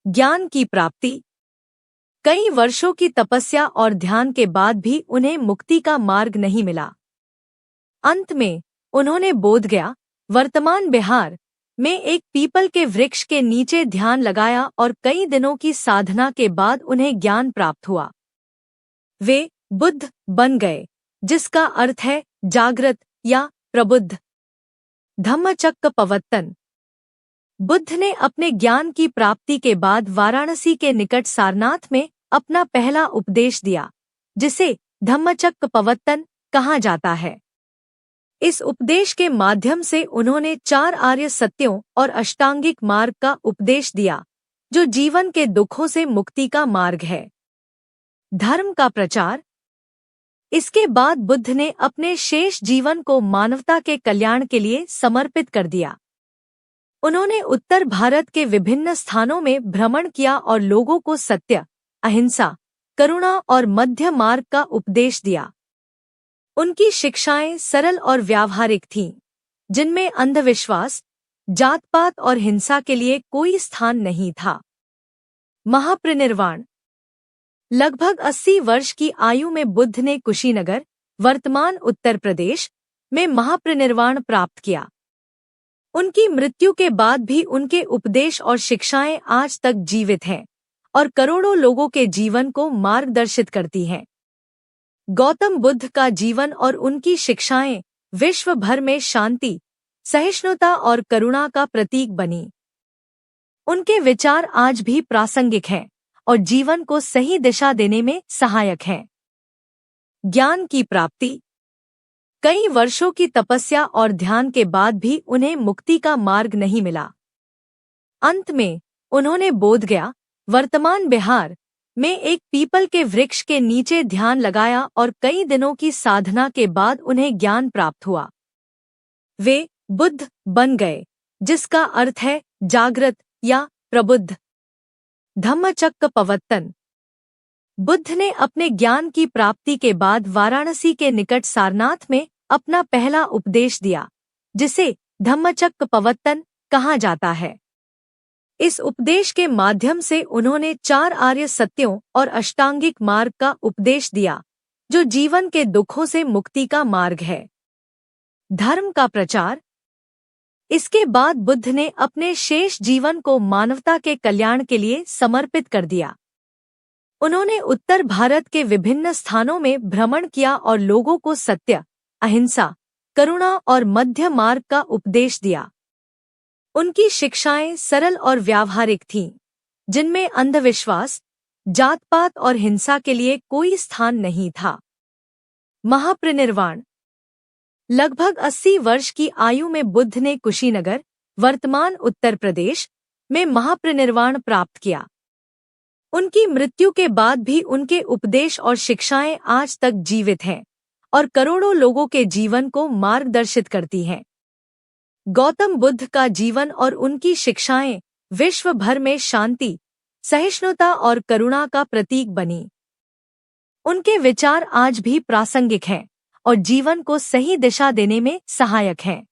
ज्ञान की प्राप्ति। कई वर्षों की तपस्या और ध्यान के बाद भी उन्हें मुक्ति का मार्ग नहीं मिला। अंत में उन्होंने बोधगया, वर्तमान बिहार में एक पीपल के वृक्ष के नीचे ध्यान लगाया और कई दिनों की साधना के बाद उन्हें ज्ञान प्राप्त हुआ। वे बुद्ध बन गए, जिसका अर्थ है जागृत या प्रबुद्ध। धम्मचक्कपवत्तन। बुद्ध ने अपने ज्ञान की प्राप्ति के बाद वाराणसी के निकट सारनाथ में अपना पहला उपदेश दिया, जिसे धम्मचक्कपवत्तन कहा जाता है। इस उपदेश के माध्यम से उन्होंने 4 आर्य सत्यों और अष्टांगिक मार्ग का उपदेश दिया, जो जीवन के दुखों से मुक्ति का मार्ग है। धर्म का प्रचार। इसके बाद बुद्ध ने अपने शेष जीवन को मानवता के कल्याण के लिए समर्पित कर दिया। उन्होंने उत्तर भारत के विभिन्न स्थानों में भ्रमण किया और लोगों को सत्य, अहिंसा, करुणा और मध्य मार्ग का उपदेश दिया। उनकी शिक्षाएं सरल और व्यावहारिक थीं, जिनमें अंधविश्वास, जात-पात और हिंसा के लिए कोई स्थान नहीं था। महापरिनिर्वाण। लगभग 80 वर्ष की आयु में बुद्ध ने कुशीनगर, वर्तमान उत्तर प्रदेश, में महापरिनिर्वाण प्राप्त किया। उनकी मृत्यु के बाद भी उनके उपदेश और शिक्षाएं आज तक जीवित हैं और करोड़ों लोगों के जीवन को मार्गदर्शित करती हैं। गौतम बुद्ध का जीवन और उनकी शिक्षाएं विश्व भर में शांति, सहिष्णुता और करुणा का प्रतीक बनी। उनके विचार आज भी प्रासंगिक हैं और जीवन को सही दिशा देने में सहायक हैं। ज्ञान की प्राप्ति। कई वर्षों की तपस्या और ध्यान के बाद भी उन्हें मुक्ति का मार्ग नहीं मिला। अंत में उन्होंने बोधगया, वर्तमान बिहार में एक पीपल के वृक्ष के नीचे ध्यान लगाया और कई दिनों की साधना के बाद उन्हें ज्ञान प्राप्त हुआ। वे बुद्ध बन गए, जिसका अर्थ है जागृत या प्रबुद्ध। धम्मचक्कपवत्तन। बुद्ध ने अपने ज्ञान की प्राप्ति के बाद वाराणसी के निकट सारनाथ में अपना पहला उपदेश दिया, जिसे धम्मचक्कपवत्तन कहा जाता है। इस उपदेश के माध्यम से उन्होंने 4 आर्य सत्यों और अष्टांगिक मार्ग का उपदेश दिया, जो जीवन के दुखों से मुक्ति का मार्ग है। धर्म का प्रचार। इसके बाद बुद्ध ने अपने शेष जीवन को मानवता के कल्याण के लिए समर्पित कर दिया। उन्होंने उत्तर भारत के विभिन्न स्थानों में भ्रमण किया और लोगों को सत्य, अहिंसा, करुणा और मध्य मार्ग का उपदेश दिया। उनकी शिक्षाएं सरल और व्यावहारिक थीं, जिनमें अंधविश्वास, जात-पात और हिंसा के लिए कोई स्थान नहीं था। महापरिनिर्वाण। लगभग 80 वर्ष की आयु में बुद्ध ने कुशीनगर, वर्तमान उत्तर प्रदेश, में महापरिनिर्वाण प्राप्त किया। उनकी मृत्यु के बाद भी उनके उपदेश और शिक्षाएं आज तक जीवित हैं और करोड़ों लोगों के जीवन को मार्गदर्शित करती हैं। गौतम बुद्ध का जीवन और उनकी शिक्षाएं विश्व भर में शांति, सहिष्णुता और करुणा का प्रतीक बनी। उनके विचार आज भी प्रासंगिक हैं और जीवन को सही दिशा देने में सहायक हैं।